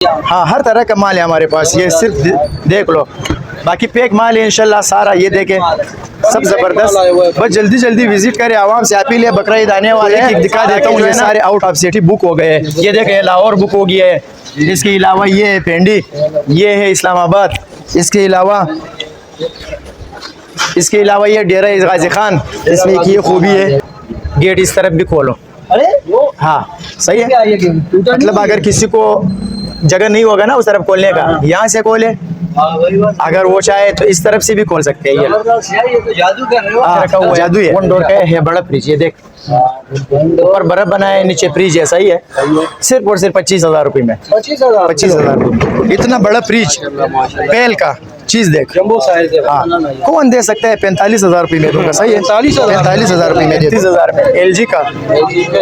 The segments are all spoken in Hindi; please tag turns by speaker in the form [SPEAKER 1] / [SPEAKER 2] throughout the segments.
[SPEAKER 1] हाँ, हर तरह का माल है हमारे पास, ये सिर्फ देख लो। बाकी पैक माल है इंशाल्लाह सारा, ये देखें सब जबरदस्त। बस जल्दी जल्दी विजिट करें, आवाम से अपील है, बकरा ईद आने वाले हैं। दिखा देता हूँ, ये सारे आउट ऑफ सिटी बुक हो गए हैं। ये देखें लाहौर बुक हो गया है, इसके अलावा ये है पेंडी, ये है इस्लामाबाद, इसके अलावा ये डेरा गाजी खान। इसमें एक ये खूबी है, गेट इस तरफ भी खोलो। हाँ सही है, मतलब अगर किसी को जगह नहीं होगा ना उस तरफ खोलने का, यहाँ से खोले, अगर वो चाहे तो इस तरफ से भी खोल सकते हैं। ये
[SPEAKER 2] तो जादू कर रहे हो।
[SPEAKER 1] जादू है। 1 डोर का है, बड़ा फ्रिज, ये देख ऊपर बर्फ बनाया है, नीचे फ्रिज है। सही है, सिर्फ और सिर्फ 25,000 रुपये में। 25,000 रुपये, इतना बड़ा फ्रिज पेल का चीज देख,
[SPEAKER 2] जंबो साइज है।
[SPEAKER 1] हाँ, कौन दे सकता है? 45,000 रुपये में दूंगा। सही है, 45,000 रुपये में, 30,000 में। LG का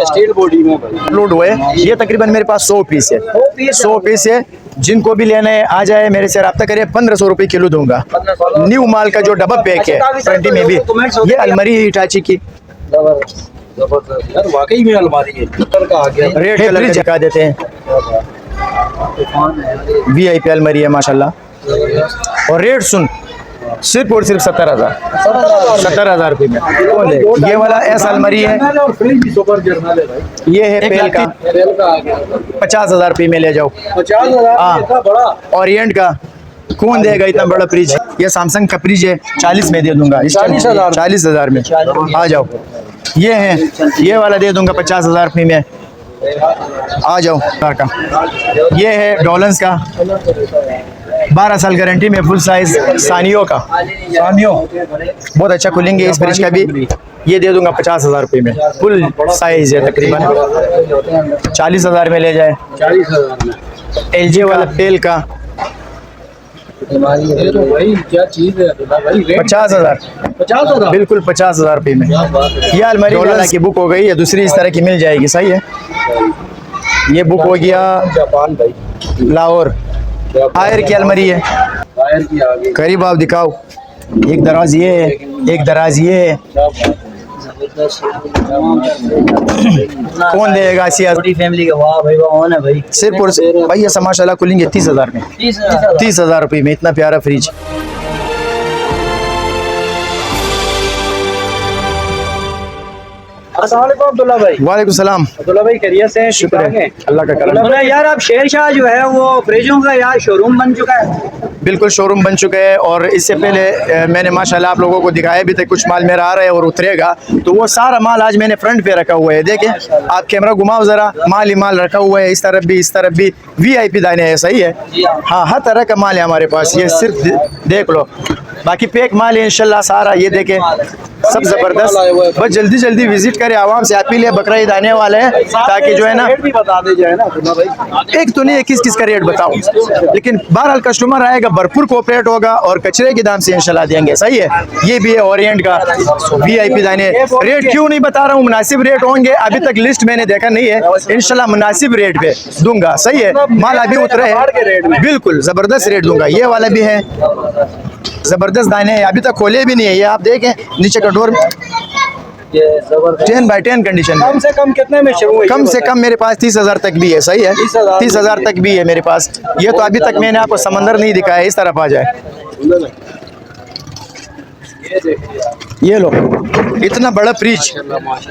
[SPEAKER 2] स्टील बॉडी में
[SPEAKER 1] लोड हुए, ये तकरीबन मेरे पास 100 पीस है। 100 पीस है, जिनको भी लेना है आ जाए, मेरे से रब्ता करिए। 1500 रुपये किलो दूंगा। न्यू माल का जो डब्बा पैक है 20 में भी, ये अलमारी हिटाची की
[SPEAKER 2] यार वाकई में अलमारी है।
[SPEAKER 1] रेड कलर दिखा देते हैं, VIP अलमारी है माशाल्लाह। और रेट सुन, सिर्फ और सिर्फ 70,000 रुपये में। ये वाला एस अलमारी है, ये है पेल का, 50,000 रुपये में ले जाओ।
[SPEAKER 2] 50,000
[SPEAKER 1] हाँ, ओरिएंट का कौन देगा इतना बड़ा फ्रिज? ये सैमसंग का फ्रिज है, 40 में दे दूंगा। 40,000 में आ जाओ। ये है, ये वाला दे दूंगा 50,000 रुपये में, आ जाओ। का ये है डॉलन्स का, 12 साल गारंटी में, फुल साइज सानियो का। सानियो बहुत अच्छा कूलिंग है इस फ्रिज का भी। ये दे दूंगा 50,000 रुपये में, फुल साइज है, तकरीबन 40,000 में ले जाए।
[SPEAKER 2] 40,000 में
[SPEAKER 1] LG वाला पेल का
[SPEAKER 2] भाई क्या चीज है भाई।
[SPEAKER 1] 50,000 बिल्कुल 50,000 रुपये में। ये अलमारी वाला की बुक हो गई है, दूसरी इस तरह की मिल जाएगी। सही है, ये बुक हो गया
[SPEAKER 2] जापान भाई,
[SPEAKER 1] लाहौर। आयर की अलमारी है,
[SPEAKER 2] टायर की आगे
[SPEAKER 1] करीब आप दिखाओ। एक दराज ये है, एक दराज ये है। कौन देगा?
[SPEAKER 2] छोटी फैमिली का। वाह भाई वाह, है भाई।
[SPEAKER 1] सिर्फ और सिर्फ भाई ये माशाल्लाह कूलिंग है 30,000 में। 30,000 रुपये में इतना प्यारा फ्रिज।
[SPEAKER 2] अस्सलाम वालेकुम अब्दुल्ला भाई।
[SPEAKER 1] वालेकुम सलाम।
[SPEAKER 2] अब्दुल्ला भाई खैरियत से?
[SPEAKER 1] शुक्र है अल्लाह का करम।
[SPEAKER 2] यार आप शेरशाह जो है वो फ्रिजों का यार शोरूम बन चुका है।
[SPEAKER 1] बिल्कुल शोरूम बन चुका है, और इससे पहले मैंने माशाल्लाह आप लोगों को दिखाया भी था, कुछ माल मेरा आ रहा है और उतरेगा, तो वो सारा माल आज मैंने फ्रंट पे रखा हुआ है। देखें, आप कैमरा घुमाओ जरा, माल ही माल रखा हुआ है, इस तरफ भी, इस तरफ भी। VIP दाने है। सही है, हाँ, हर तरह का माल है हमारे पास, ये सिर्फ देख लो। बाकी पैक माल है इंशाल्लाह सारा, ये देखें सब जबरदस्त। बस जल्दी जल्दी विजिट करें, आवाम से अपील है, बकरा ईद आने वाले हैं, ताकि जो है ना,
[SPEAKER 2] रेट भी बता दे जाए ना भाई।
[SPEAKER 1] एक तो नहीं है किस का रेट बताऊं, लेकिन बहरहाल कस्टमर आएगा, भरपूर कोऑपरेट होगा और कचरे के दाम से इंशाल्लाह देंगे। सही है, ये भी है ओरिएंट का VIP दाने। रेट क्यों नहीं बता रहा हूँ, मुनासिब रेट होंगे। अभी तक लिस्ट मैंने देखा नहीं है, इंशाल्लाह मुनासिब रेट पे दूंगा। सही है, माल अभी उतरे है, बिल्कुल जबरदस्त रेट दूंगा। ये वाला भी है, जबरदस्त दाने हैं, अभी तक खोले भी नहीं है। ये आप देखें नीचे का डोर 10/10 कंडीशन में।
[SPEAKER 2] कम से कम कितने में शुरू है?
[SPEAKER 1] कम से कम मेरे पास 30,000 तक भी है। सही है, 30,000 तक भी है मेरे पास। ये तो अभी तक मैंने आपको समंदर नहीं दिखाया, इस तरफ आ जाए। ये लो, इतना बड़ा फ्रिज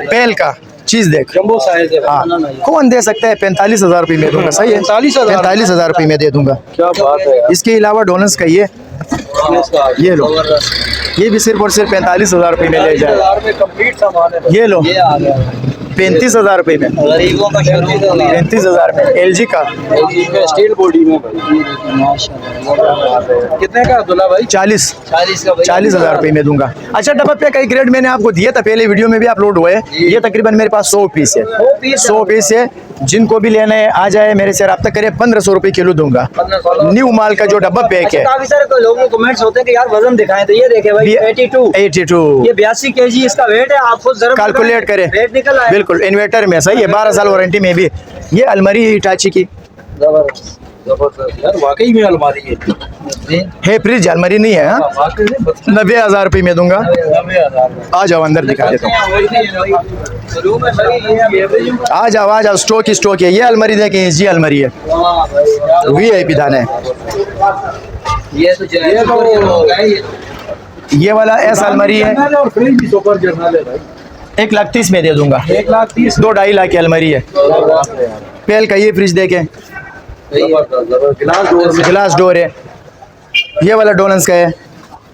[SPEAKER 1] पेल का चीज देख,
[SPEAKER 2] जंबो साइज है।
[SPEAKER 1] हाँ, कौन दे सकता है? 45,000 रुपये में दूंगा। सही है, 45,000 रुपये में दे दूंगा।
[SPEAKER 2] क्या बात है यार।
[SPEAKER 1] इसके अलावा डोनल्स का ये लो, ये भी सिर्फ और सिर्फ 45,000 रुपये में ले जाए।
[SPEAKER 2] में कंप्लीट सामान है।
[SPEAKER 1] ये लो, 35,000 रुपये में,
[SPEAKER 2] गरीबों का शोरूम
[SPEAKER 1] 35,000 में। LG का
[SPEAKER 2] स्टील बॉडी में भाई, माशाल्लाह। कितने का अब्दुल्ला भाई?
[SPEAKER 1] 40
[SPEAKER 2] का भाई।
[SPEAKER 1] 40,000 रुपये में दूंगा। अच्छा, डब्बा पे का एक रेट मैंने आपको दिया था, पहले वीडियो में भी अपलोड हुआ है। ये तकरीबन मेरे पास 100 पीस है। 100 पीस है, जिनको भी लेना है आ जाए, मेरे से रब्ता करिए। 1500 रुपये किलो दूंगा। न्यू माल का जो डब्बा पैक है।
[SPEAKER 2] काफी सारे लोगों के कमेंट्स होते हैं कि यार वजन दिखाएं, तो ये देखे भाई 82 ये 82 kg इसका वेट है। आप खुद जरा
[SPEAKER 1] कैलकुलेट करें,
[SPEAKER 2] वेट निकल आया।
[SPEAKER 1] बिल्कुल इन्वर्टर में। सही है, 12 साल वारंटी में भी। ये अलमारी हिटाची की
[SPEAKER 2] जबरदस्त यार, वाकई में अलमारी
[SPEAKER 1] है फ्रिज, अलमारी नहीं है। हाँ? 90,000 रुपये में दूंगा।
[SPEAKER 2] 90,000
[SPEAKER 1] आ जाओ अंदर दिखा देता हूँ। आ जाओ, स्टॉक है। ये अलमारी देखें, जी अलमारी है, VIP दान है।
[SPEAKER 2] ये
[SPEAKER 1] ये वाला एस अलमारी है,
[SPEAKER 2] और फ्रिज भी सुपर जर्नल है भाई।
[SPEAKER 1] 1,30,000 में दे दूंगा।
[SPEAKER 2] 1,30,000
[SPEAKER 1] 2-2.5 लाख की अलमारी है। पेल का ये फ्रिज देखें, ग्लास डोर है। ये वाला डोलन्स का है,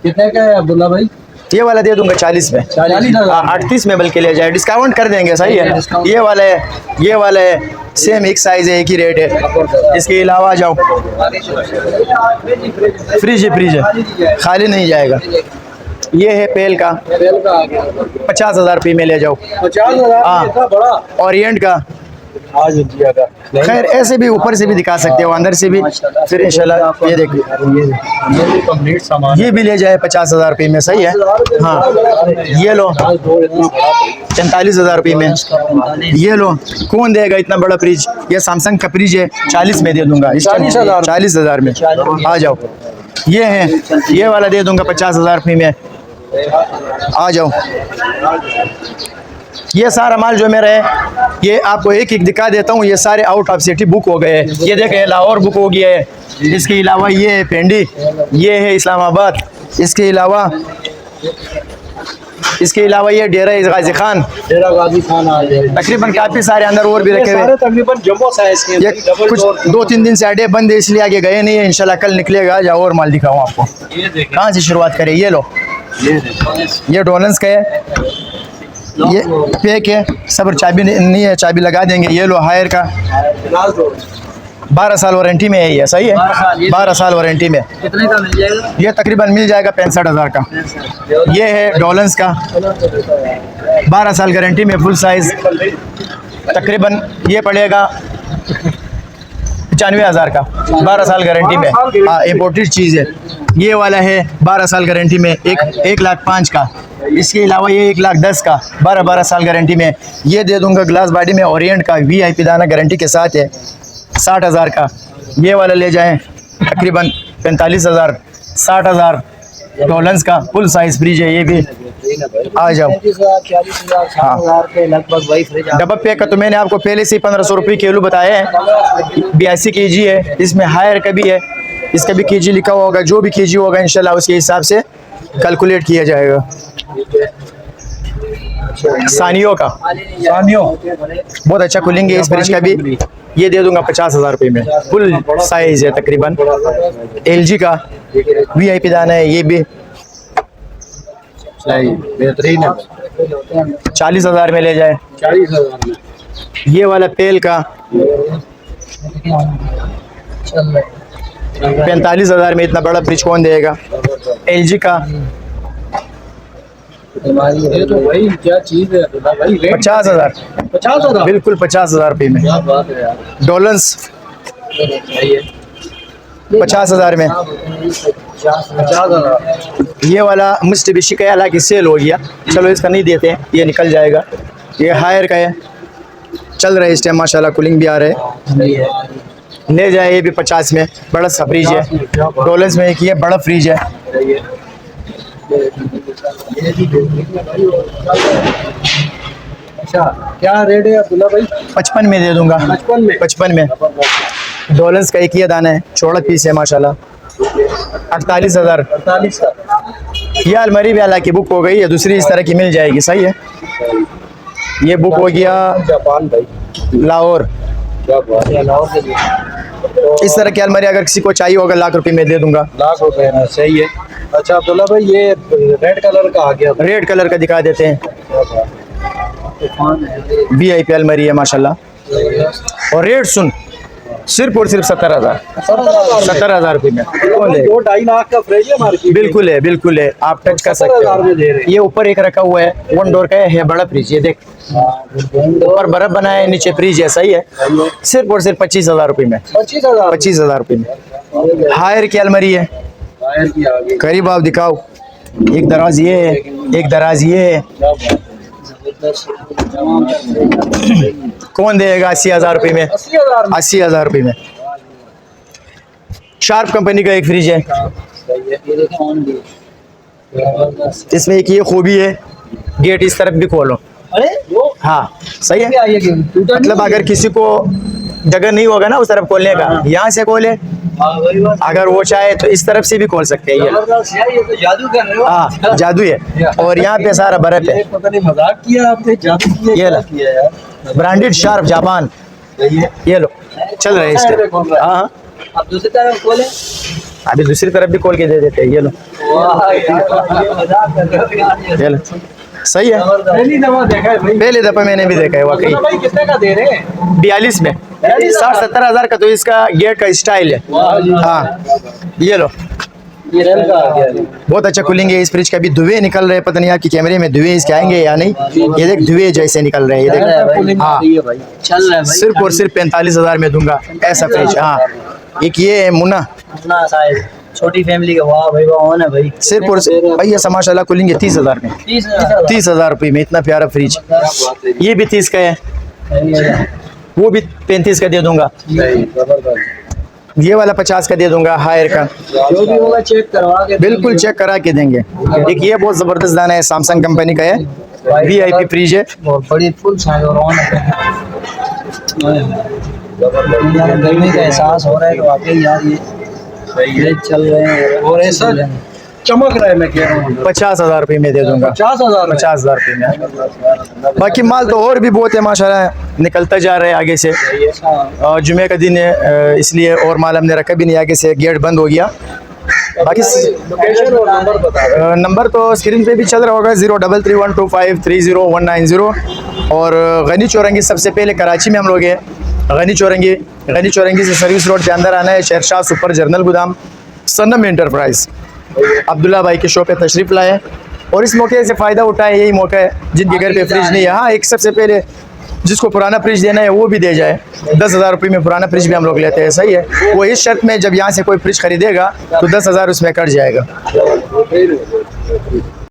[SPEAKER 2] कितने का है अब्दुल्ला भाई?
[SPEAKER 1] ये वाला दे दूंगा 40 में।
[SPEAKER 2] 40,000
[SPEAKER 1] 38 में बल्कि ले जाए, डिस्काउंट कर देंगे। सही है। ये वाला है, ये वाला है, सेम एक साइज है, एक ही रेट है। इसके अलावा जाओ, फ्रिज है, खाली नहीं जाएगा। ये है पेल का, 50,000 रुपये में ले जाओ।
[SPEAKER 2] 50,000
[SPEAKER 1] हाँ।
[SPEAKER 2] इतना बड़ा
[SPEAKER 1] ओरिएंट का।
[SPEAKER 2] आज दिया था।
[SPEAKER 1] खैर ऐसे भी ऊपर से भी दिखा सकते हो, अंदर से भी। फिर इंशाल्लाह ये देखिए,
[SPEAKER 2] ये भी कंप्लीट सामान
[SPEAKER 1] ये भी ले जाए 50,000 रुपये में। सही है। हाँ, ये लो
[SPEAKER 2] इतना बड़ा
[SPEAKER 1] 45,000 रुपये में। ये लो, कौन देगा इतना बड़ा फ्रिज? ये सैमसंग का फ्रिज है, 40 में दे दूंगा। 40,000 में आ जाओ। ये है, ये वाला दे दूंगा 50,000 रुपये में। आ जाओ। ये सारा माल जो मेरा है, ये आपको एक एक दिखा देता हूँ। ये सारे आउट ऑफ सिटी बुक हो गए हैं। ये देखें, लाहौर बुक हो गया है। इसके अलावा ये है पेंडी, ये है इस्लामाबाद। इसके अलावा ये डेरा गाजी खान
[SPEAKER 2] आ जाए।
[SPEAKER 1] तकरीबन काफ़ी सारे अंदर और भी रखे हुए हैं।
[SPEAKER 2] तकरीबन जम्बो साइज के
[SPEAKER 1] ये कुछ 2-3 दिन से अड्डे बंद है, इसलिए आगे गए नहीं है। इंशाल्लाह कल निकलेगा। जाओ और माल दिखाऊँ आपको।
[SPEAKER 2] ये देखें,
[SPEAKER 1] कहाँ से शुरुआत करें? ये लो, ये डोलन्स का है, ये पैक है। सबर चाबी नहीं है, चाबी लगा देंगे। ये लो हायर का, 12 साल वारंटी में है ये। सही है, 12 साल वारंटी में।
[SPEAKER 2] कितने का मिल जाएगा?
[SPEAKER 1] ये तकरीबन मिल जाएगा 65,000 का। ये है डॉलन्स का, 12 साल गारंटी में, फुल साइज। तकरीबन ये पड़ेगा 95,000 का, 12 साल गारंटी में। हाँ, इम्पोर्टेड चीज़ है। ये वाला है 12 साल गारंटी में, 1,05,000 का। इसके अलावा ये 1,10,000 का, 12 साल गारंटी में। ये दे दूंगा ग्लास बॉडी में, ओरिएंट का, VIP दाना गारंटी के साथ है, 60,000 का। ये वाला ले जाएं तकरीबन 45,000, 60,000 डॉलर्स का, फुल साइज फ्रिज है। ये भी आ जाओ।
[SPEAKER 2] 40,000 के लगभग वही फ्रिज।
[SPEAKER 1] डबल पैक का तो मैंने आपको पहले से 1,500 रुपये किलो बताया है। 82 kg है। इसमें हायर का भी है, इसका भी kg लिखा हुआ होगा। जो भी kg होगा इंशाल्लाह उसके हिसाब से कैलकुलेट किया जाएगा। सानियों का, बहुत अच्छा कूलिंग है इस फ्रिज का भी। ये दे दूंगा 50,000 रुपये में, फुल साइज है तकरीबन। LG का VIP दाना है, ये भी
[SPEAKER 2] बेहतरीन है।
[SPEAKER 1] 40,000 में ले जाए।
[SPEAKER 2] 40,000 में
[SPEAKER 1] ये वाला पेल का 45,000 में। इतना बड़ा फ्रिज कौन देगा? LG का
[SPEAKER 2] ये तो भाई क्या चीज है भाई।
[SPEAKER 1] 50,000,
[SPEAKER 2] 50,000
[SPEAKER 1] बिल्कुल 50,000 रुपये में।
[SPEAKER 2] क्या बात है यार।
[SPEAKER 1] डॉलर्स
[SPEAKER 2] सही है।
[SPEAKER 1] 50,000 में।
[SPEAKER 2] 50,000
[SPEAKER 1] ये वाला मुस्टबिशी का हालांकि सेल हो गया, चलो इसका नहीं देते हैं, ये निकल जाएगा। ये हायर का है, चल रहा है इस टाइम माशाल्लाह, कूलिंग भी आ रहा है। ले जाए। ये भी 50 में, बड़ा सा फ्रिज है। डॉलर्स में एक ये बड़ा फ्रिज है।
[SPEAKER 2] अच्छा, क्या रेट है अब्दुल्ला भाई?
[SPEAKER 1] 55 में दे दूंगा। 55 में। डॉलर्स का एक ये दाना है, चौड़ा पीस है माशाल्लाह। 48,000।
[SPEAKER 2] 48 का।
[SPEAKER 1] ये अलमारी भी हालांकि बुक हो गई है, दूसरी इस तरह की मिल जाएगी। सही है। ये बुक हो गया
[SPEAKER 2] जापान भाई,
[SPEAKER 1] लाहौर।
[SPEAKER 2] क्या बात है। लाहौर से भी
[SPEAKER 1] इस तरह की अलमारी अगर किसी को चाहिए होगा, लाख रुपए में दे दूंगा।
[SPEAKER 2] लाख रुपए में। सही है। अच्छा अब्दुल्ला भाई, ये रेड कलर का आ गया।
[SPEAKER 1] रेड कलर का दिखा देते हैं। VIP अलमारी है माशाल्लाह। और रेट सुन, सिर्फ और सिर्फ 70,000। 70,000 रुपये में कौन देगा?
[SPEAKER 2] 2-2.5 लाख का फ्रिज है मार्केट।
[SPEAKER 1] बिल्कुल है, बिल्कुल है। आप टच कर सकते
[SPEAKER 2] 70,000 में दे
[SPEAKER 1] हो।
[SPEAKER 2] रहे हैं।
[SPEAKER 1] ये ऊपर एक रखा हुआ है, 1 डोर का है बड़ा फ्रिज। ये देख, ऊपर बर्फ बनाया है, नीचे फ्रिज है। सही है। सिर्फ और सिर्फ 25,000 रुपये में।
[SPEAKER 2] 25,000
[SPEAKER 1] 25,000 रुपये में। हायर की अलमारी है, करीब आप दिखाओ। एक दराज ये है, एक दराज ये है। कौन देगा 80,000 रुपये में?
[SPEAKER 2] 80,000
[SPEAKER 1] 80,000 रुपये में। शार्प कंपनी का एक फ्रिज है, इसमें एक ये खूबी है, गेट इस तरफ भी खोलो।
[SPEAKER 2] अरे
[SPEAKER 1] हाँ सही है।
[SPEAKER 2] टूटा
[SPEAKER 1] मतलब अगर किसी को जगह नहीं होगा ना उस तरफ खोलने का, यहाँ से खोले, अगर वो चाहे तो इस तरफ से भी खोल सकते हैं। ये
[SPEAKER 2] ये तो जादू कर रहे हो।
[SPEAKER 1] हाँ जादू है। और यहाँ पे सारा बर्फ है।
[SPEAKER 2] पता नहीं मजाक किया आपने, जादू किया,
[SPEAKER 1] ये लो।
[SPEAKER 2] क्या किया यार।
[SPEAKER 1] ब्रांडेड शार्प जापान, ये लो चल रहा है इस टाइम। हाँ हाँ
[SPEAKER 2] अब दूसरी तरफ खोले।
[SPEAKER 1] अभी दूसरी तरफ भी खोल के दे देते हैं, ये लो
[SPEAKER 2] वाह यार, ये मजाक कर रहे हो यार।
[SPEAKER 1] ये लो। सही है,
[SPEAKER 2] पहली दफा देखा है भाई।
[SPEAKER 1] पहली दफा मैंने भी देखा है वाकई।
[SPEAKER 2] भाई कितने का दे रहे हैं?
[SPEAKER 1] 42 में 60-70 हजार का तो इसका गेट का स्टाइल है। हाँ ये लो,
[SPEAKER 2] ये रेल का आ गया।
[SPEAKER 1] बहुत अच्छा कूलिंग है इस फ्रिज का। भी धुएं निकल रहे हैं, पता नहीं आपकी कैमरे में धुएं इसके आएंगे या नहीं। ये देख धुएं जैसे निकल रहे हैं, ये देख। हाँ
[SPEAKER 2] चल रहा है भाई।
[SPEAKER 1] सिर्फ और सिर्फ 45 हजार में दूंगा ऐसा फ्रिज। हाँ एक ये है मुन्ना,
[SPEAKER 2] अपना साइज छोटी फैमिली का। वाह भाई वाह, ऑन है भाई।
[SPEAKER 1] सिर्फ और सिर्फ भाई ये माशाल्लाह कूलिंग है 30 हजार में। 30 हजार रुपये में इतना प्यारा फ्रिज। ये भी 30 का है, वो भी 35 का दे दूंगा। ये वाला 50 का दे दूंगा, हायर का।
[SPEAKER 2] जो भी होगा चेक करवा के
[SPEAKER 1] बिल्कुल चेक करा के देंगे। एक ये बहुत जबरदस्त दाना है, सैमसंग कंपनी का है, VIP फ्रिज है।
[SPEAKER 2] और बड़ी फुल साइज और ऑन है। गर्मी का एहसास हो रहा है तो वाकई यार ये चल रहे हैं। और ऐसा चमक रहा है, मैं कह रहा हूँ
[SPEAKER 1] 50 हजार रुपये में दे दूंगा।
[SPEAKER 2] 50,000
[SPEAKER 1] 50 हजार रुपये में। बाकी माल तो और भी बहुत है माशाल्लाह, निकलता जा रहा है आगे से। और जुमे का दिन है इसलिए और माल हमने रखा भी नहीं, आगे से गेट बंद हो गया। बाकी
[SPEAKER 2] लोकेशन और नंबर बता।
[SPEAKER 1] नंबर तो स्क्रीन पे भी चल रहा होगा, 03312530,190। और गनी चौरंगी सबसे पहले कराची में हम लोग हैं। गनी चौरंगी से सर्विस रोड के अंदर आना है, शेरशाह सुपर जर्नल गोदाम, सनम एंटरप्राइज, अब्दुल्ला भाई के शो पे तशरीफ लाए और इस मौके से फ़ायदा उठाए। यही मौका है जिनके घर पे फ्रिज नहीं है। हाँ एक सबसे पहले जिसको पुराना फ्रिज देना है वो भी दे जाए। 10 हजार रुपये में पुराना फ्रिज भी हम लोग लेते हैं। सही है, वो इस शर्त में जब यहाँ से कोई फ्रिज खरीदेगा तो 10 हजार उसमें कट जाएगा।